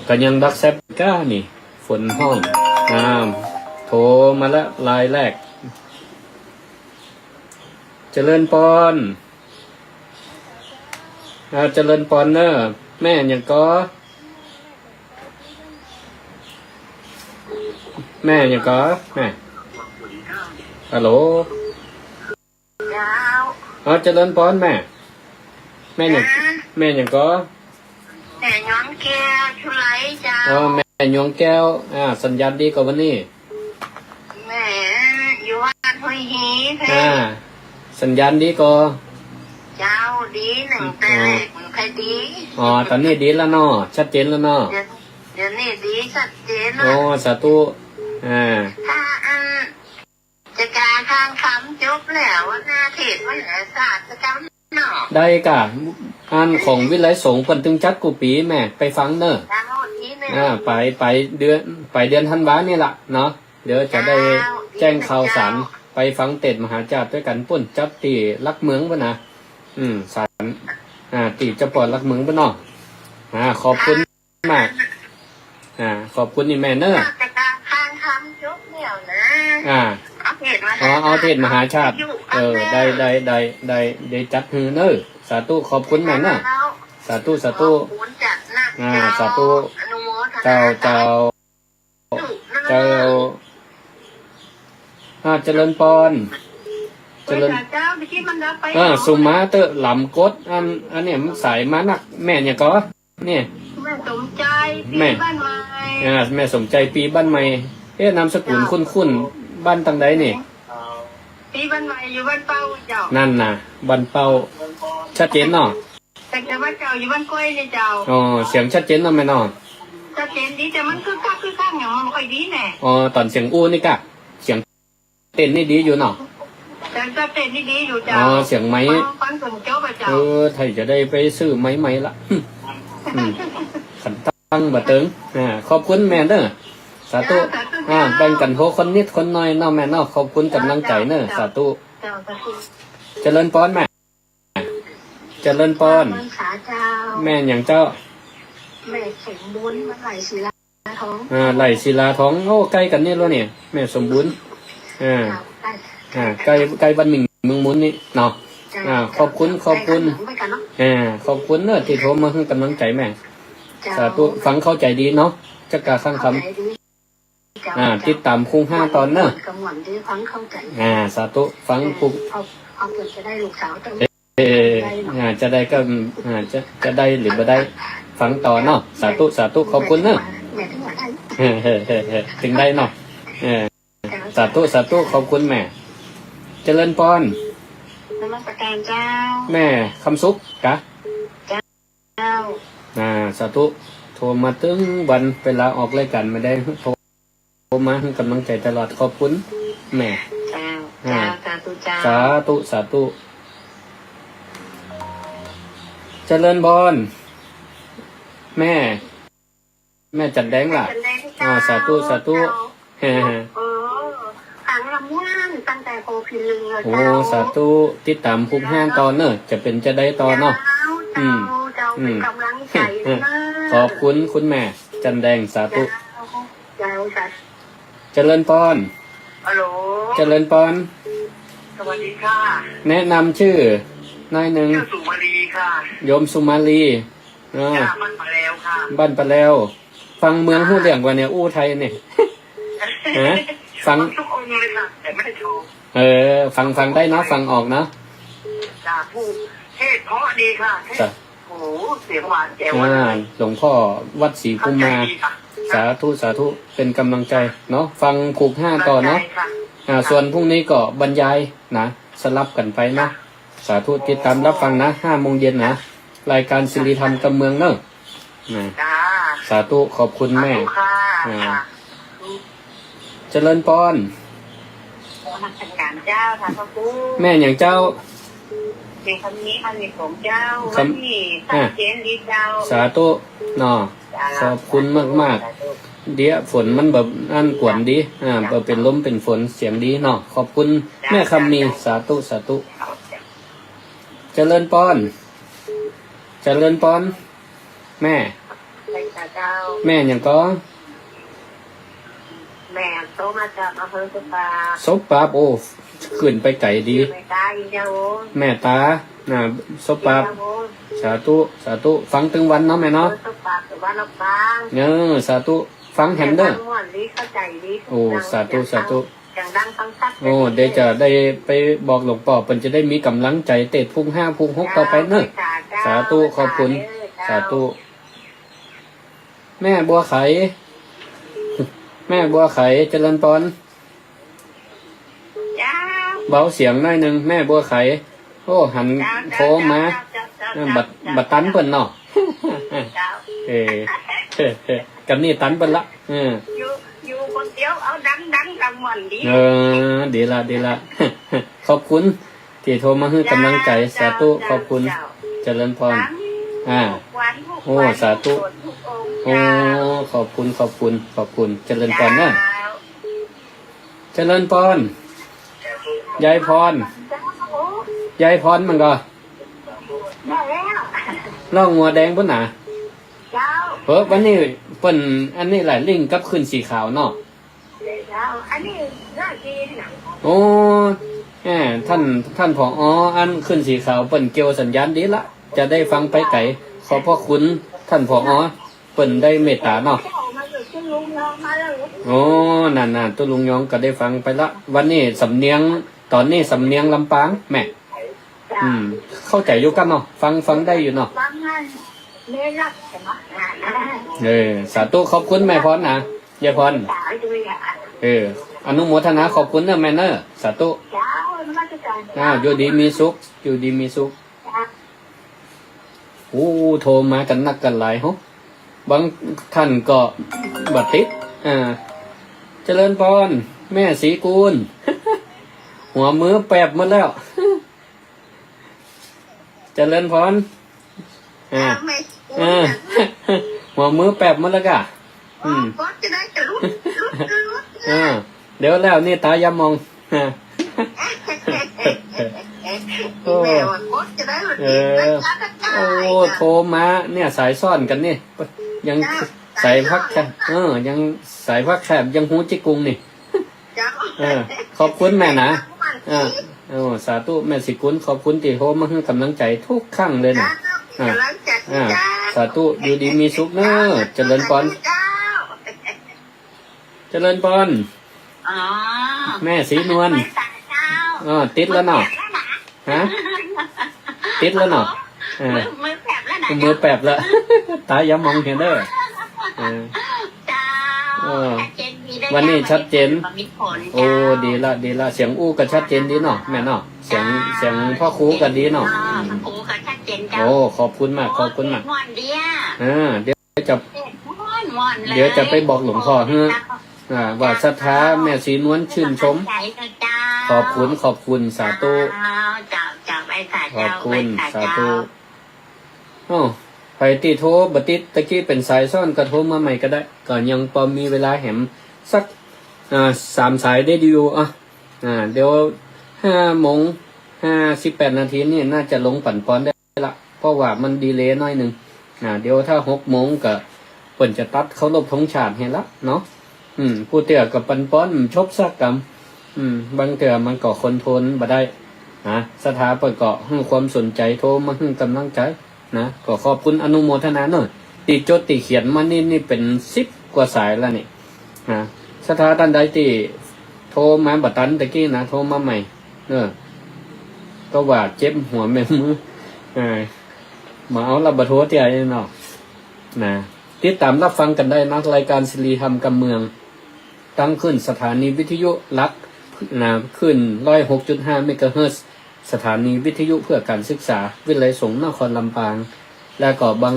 ก็ยังรักแซบก้านี่ฝนห้องโทรมาละลายแรกเจริญปอนเจริญปอนเนอร์แม่ยังก็แม่ฮัลโหลเจริญปอนแม่ยังก็แม่ย้อนแก้วชุไรจ้าแม่ยองแก้วสัญญาณดีกว่าวันนี้แม่อยู่วัดห้วยฮีเพสัญญาณดีก็เจ้าดีหนึ่งแต่แรกมันใครดีตอนนี้ดีแล้วเนาะชัดเจนแล้วเนาะเดี๋ยวนี้ดีชัดเจนสาธุถ้าจะการทางคำจบแล้วว่าหน้าเทศว่าเหนือศาสตร์กรรมเนาะได้กะของวิไลสงฆ์เพิ่นถึงจัดกูปีแม่ไปฟังเนอะไปเดือนธันวานี่ล่ะเนาะเดี๋ยวจะได้แจ้งข่าวสารไปฟังเต็ดมหาจารย์ด้วยกันปุ่นจับตีลักเมืองป่ะนะสารตีจะปลอดลักเมืองป่ะเนาะขอบคุณมากขอบคุณนี่แม่เนอะเอาเทศมหาชาติได้จัดฮือเนอะสาธุขอบคุณแม่เนอะสาธุสาธุเจ้าเจริญปอนเจริญสุมาเตอหลำกดอันเนี้ยมันสายมานักแม่เนี่ยก็เนี่ยแม่สมใจปีบ้านใหม่แม่สมใจปีบ้านใหม่นามสกุลคุ้นบ้านตังใดนี่ปีบ้านใหม่อยู่บ้านเป้าเจ้านั่นน่ะบ้านเป้าชัดเจนเนาะแต่ว่าเจ้าอยู่บ้านก้อยเลยเจ้าเสียงชัดเจนเนาะแม่เนาะชัดเจนดีแต่มันคือข้างอย่างมันไม่ค่อยดีแน่ตอนเสียงอู้นี่กะเสียงเต้นนี่ดีอยู่เนาะเต้นนี่ดีอยู่เจ้าเสียงไม้ฟังสมเจ้าไปเจ้าไทยจะได้ไปซื้อไม้ละขันตั้งบะเติงขอบคุณแม่เด้อสาธุแบ่งกันโหคนนิดคนน้อยเนาะแม่เนาะขอบคุณกำลังใจเนอะสาธุเจริญปอนแม่เจริญปอนแม่อย่างเจ้าแม่สมบูรณ์ไหลศิลาท้องไหลศิลาท้องโอ้ใกล้กันนี่แล้วเนี่ยแม่สมบูรณ์ใกล้บ้านเมืองมุนนี่เนาะขอบคุณขอบคุณเนอะที่โทรมาให้กำลังใจแม่สาธุฟังเข้าใจดีเนาะจักกาข้างคำติดตามคุ้ง5 ตอนเนอะสาธุฟังคุ้งจะได้ลูกสาวจะได้ก็จะได้หรือไม่ได้ฟังต่อเนาะสาธุขอบคุณเนอะถึงได้เนาะสาธุขอบคุณแม่เจริญปอนนมัสการเจ้าแม่คำซุกกะเจ้าสาธุโทรมาตึ้งวันเวลาออกรายการไม่ได้โทร รมาให้กำลังใจตลอดขอบคุณแม่ เจ้าเจ้าสาธุเจ้า สาธุสาธุเจริญพรแม่จัดแดงล่ะสาธุสาธุเฮ้ขังลำย่านตั้งแต่โคพินเรือ โอ้สาธุติดตามคุกห้างตอนเนอะจะเป็นจะได้ตอนเนาะเจ้าเป็นกำลังใจนะ ขอบคุณคุณแม่จันแดงสาธุ เจ้าค่ะ เจริญพร ฮัลโหล เจริญพร สวัสดีค่ะ แนะนำชื่อนายหนึ่ง ชื่อสุมาลีค่ะ โยมสุมาลีบ้านปะแล้วค่ะ บ้านปะแล้วฟังเมืองหู้เรื่องว่าเนี่ยอู้ไทยเนี่ยฮะฟัง ทุกองค์เลยค่ะแต่ไม่ได้โชว์ ฟังได้เนาะฟังออกเนาะ จ้าผู้เทศเพราะดีค่ะโอ้โหเสียงหวานแจ๋ว หลวงพ่อวัดศรีภูมิมาสาธุสาธุเป็นกำลังใจเนาะฟังผูกห้าก่อนเนาะส่วนพรุ่งนี้ก็บรรยายนะสลับกันไปนะสาธุติดตามรับฟังนะ5 โมงเย็นนะรายการสิริธรรมกำเมืองเนอะสาธุขอบคุณแม่เจริญพร นักการเจ้าท่านพระครู แม่อย่างเจ้าเป็นคำนี้คำนี้ของเจ้าวันนี้สัจเจนดีเจ้าสาธุเนาะขอบคุณมากๆเดี๋ยวฝนมันแบบอันกวนดีแบบเป็นลมเป็นฝนเสียงดีเนาะขอบคุณแม่คำมีสาธุสาธุเจริญพรเจริญพรแม่อย่างก็แม่โตมาจากอำเภอสุปาศพปาโอ้ขึ้นไปไก่ดีแม่ตาศพปาสาธุสาธุฟังตึงวันเนาะแม่เนาะสาธุฟังแฮมเดอร์โอ้สาธุสาธุโอ้เดี๋ยวจะได้ไปบอกหลวงพ่อเพิ่นจะได้มีกำลังใจเตะพุ่ง5 พุ่ง 6ต่อไปเนอะสาธุขอบคุณสาธุแม่บัวไขแม่บัวไขเจริญพรเบาเสียงหน่อยหนึ่งแม่บัวไขโอ้หันโทรมาบัดตันเพิ่นเนาะกับนี่ตันเพิ่นละอยู่คนเดียวเอาดังกำมันดีดีละขอบคุณที่โทรมาให้กำลังใจสาธุขอบคุณเจริญพรโอ้สาธุโอ้ขอบคุณเจริญพรนะเจริญพรยายพรมันก็ล่องงัวแดงพุ่นน่ะวันนี้เปิ้นอันนี้หลายลิงกับขึ้นสีขาวเนาะโอ้ท่านผออันขึ้นสีขาวเปิ้นเกี่ยวสัญญาณดีละจะได้ฟังไปไกลขอบพระคุณท่านผอเปิ้นได้เมตตาเนาะโอ้นั่นตัวลุงยองก็ได้ฟังไปละวันนี้สำเนียงตอนนี้สำเนียงลำปางแม่เข้าใจอยู่กันเนาะฟังได้อยู่เนาะสาธุขอบคุณแม่พรนะยายพรอนุโมทนาขอบคุณเนอะแม่เนอะสาธุอยู่ดีมีสุขโอ้โทรมากันนักกันหลายฮะบางท่านก็บัดติดเจริญพรแม่ศรีกูล หัวมือแปบหมดแล้ว เจริญพรหัวมือแปบหมดแล้วกะเดี๋ยวแล้วนี่ตายามองโอ้โทรมาเนี่ยสายซ่อนกันนี่ยังสายพักแคบยังสายพักแคบยังหูจิกุงนี่ขอบคุณแม่นะสาธุแม่สิกุลขอบคุณที่โทรมาให้กำลังใจทุกครั้งเลยนะสาธุอยู่ดีมีสุขเนอะเจริญพรแม่สีนวลติดแล้วเนาะติดแล้วเนาะมือแปบแล้วตายามองเห็นเด้อวันนี้ชัดเจนโอ้ดีละเสียงอู้ก็ชัดเจนดีเนาะแม่เนาะเสียงพ่อครูก็ดีเนาะโอ้ขอบคุณมากเดี๋ยวจะไปบอกหลวงพ่อ ว่าศรัทธาแม่ศรีนวลชื่นชม ขอบคุณสาธุ เจ้าไปสา ขอบ เจ้า คุ ไป ณ สา สา เจ้า ธุไปติโทรบัติดตะกี้เป็นสายซ่อนกระโทรมาใหม่ก็ได้ก่อนยังพอมีเวลาแหมสัก3 สายได้ดีอยู่เดี๋ยว5:58 นาทีนี่น่าจะลงปั่นปอนได้ละเพราะว่ามันดีเลย์หน่อยหนึ่งเดี๋ยวถ้า6 โมงก็เปิ่นจะตัดเขารบธงชาติให้ละเนาะผู้เตี่ยกับปั่นปอนชบซักกรรมบางเตี่ยมันก็คอนโทรลบ่ได้สถาประกอบให้ความสนใจโทรมาให้กำลังใจนะก็ขอบคุณอนุโมทนาหน่อยตีจดตีเขียนมานี่เป็น10 กว่าสายแล้วนี่สถาท่านใดที่โทรมาบัดตันตะกี้นะโทรมาใหม่ก็ว่าเจ็บหัวแม่มือมาเอาระบโทษที่ไหนเนาะนะติดตามรับฟังกันได้นะรายการสิริธรรมกำเมืองตั้งขึ้นสถานีวิทยุรักขึ้น 106.5 เมกะเฮิรตซ์สถานีวิทยุเพื่อการศึกษาวิทยาลัยสงฆ์นครลำปางและก็บาง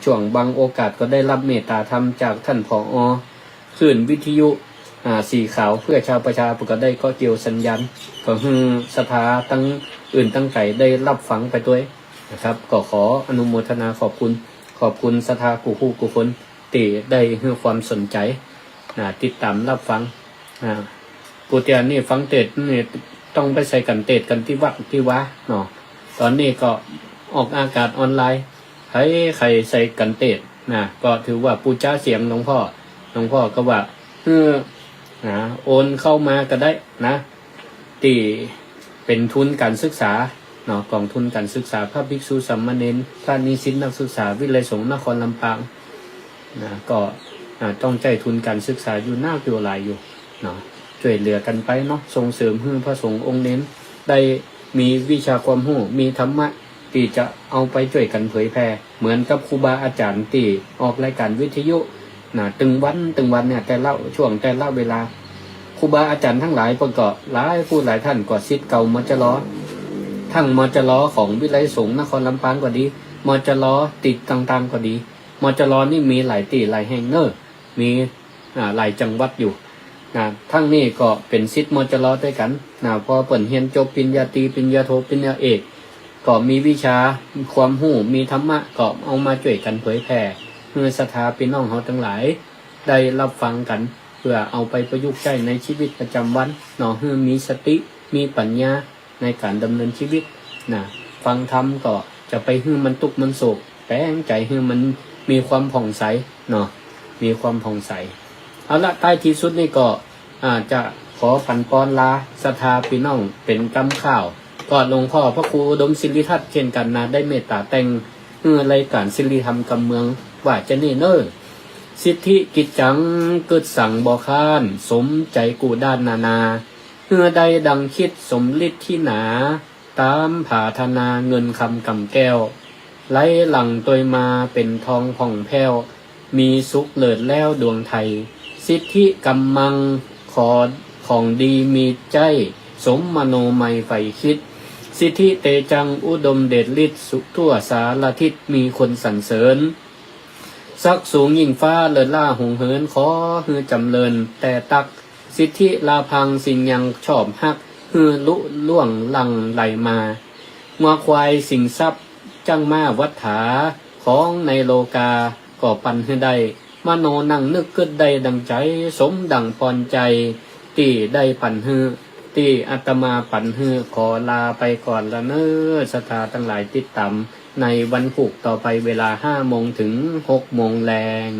ช่วงบางโอกาสก็ได้รับเมตตาธรรมจากท่านผอ.ขึ้นวิทยุสีขาวเพื่อชาวประชาก็ได้ก็เกี่ยวสัญญาณก็คือสถาตั้งอื่นตั้งไก่ได้รับฟังไปด้วยนะครับก็ขออนุโมทนาขอบคุณสถากุคนที่ได้ให้ความสนใจติดตามรับฟังกูเตียนี่ฟังเทศนี่ต้องไปใส่กันเทศกันที่วัดที่วะเนาะตอนนี้ก็ออกอากาศออนไลน์ให้ใครใส่กันเทศก็ถือว่าปูจ้าเสียงหลวงพ่อก็ว่าโอนเข้ามาก็ได้นะที่เป็นทุนการศึกษาเนาะกองทุนการศึกษาพระภิกษุสามเณรพระนิสิตนักศึกษาวิทยาลัยสงฆ์นครลำปางก็ต้องใจทุนการศึกษาอยู่หน้าอยู่หลายอยู่เนาะช่วยเหลือกันไปเนาะส่งเสริมให้พระสงฆ์องค์เน้นได้มีวิชาความรู้มีธรรมะที่จะเอาไปช่วยกันเผยแพร่เหมือนกับครูบาอาจารย์ที่ออกรายการวิทยุตึงวันเนี่ยแต่ละช่วงแต่ละเวลาครูบาอาจารย์ทั้งหลายประกอบหลายผู้หลายท่านก็ศิษย์เก่ามจล.ทั้งมจล.ของวิทยาลัยสงฆ์นครลำปางก็ดีมจล.ติดต่างๆก็ดีมจล.นี่มีหลายตีหลายแห่งมีหลายจังหวัดอยู่ทั้งนี้ก็เป็นศิษย์มจล.ด้วยกันพอเปิ่นเรียนจบปริญญาตรีปริญญาโทปริญญาเอกก็มีวิชาความรู้มีธรรมะก็เอามาช่วยกันเผยแผ่เพื่อศรัทธาพี่น้องเขาทั้งหลายได้รับฟังกันเพื่อเอาไปประยุกต์ใช้ในชีวิตประจำวันเนาะให้มีสติมีปัญญาในการดำเนินชีวิตฟังธรรมก็จะไปให้มันตุกมันโศกแปลงใจให้มันมีความผ่องใสเนาะมีความผ่องใสเอาละท้ายที่สุดนี่ก็จะขอปั่นปอนลาศรัทธาพี่น้องเป็นกำข้าวก็หลวงพ่อพระครูอุดมศิริทัตน์เช่นกันได้เมตตาแต่งรายการสิริธรรมกำเมืองว่าจะนี่สิทธิกิจจังเกิดสั่งบ่ค้านสมใจกูด้านนาใดดังคิดสมฤทธิ์ที่หนาตามผาธนาเงินคำกำแก้วไหลหลังตัวมาเป็นทองผ่องแผ้วมีสุขเลิศแล้วดวงไทยสิทธิกำมังขอของดีมีใจสมมโนไมไฟคิดสิทธิเตจังอุดมเดชฤทธิ์สุทั่วสารทิศมีคนสรรเสริญสักสูงยิ่งฟ้าเลิศล่าหงเหินขอฮือจำเริญแต่ตักสิทธิลาพังสิ่งยังชอบฮักฮือลุล่วงลังไหลมางัวควายสิ่งทรัพย์จังมาวัฏฐาของในโลกาก่อปันให้ได้มโนนั่งนึกกึดได้ดังใจสมดังพรใจตีได้ปันฮือตีอาตมาปันฮือขอลาไปก่อนละศรัทธาทั้งหลายติดตามในวันพุธต่อไปเวลา 5 โมงถึง 6 โมงแลง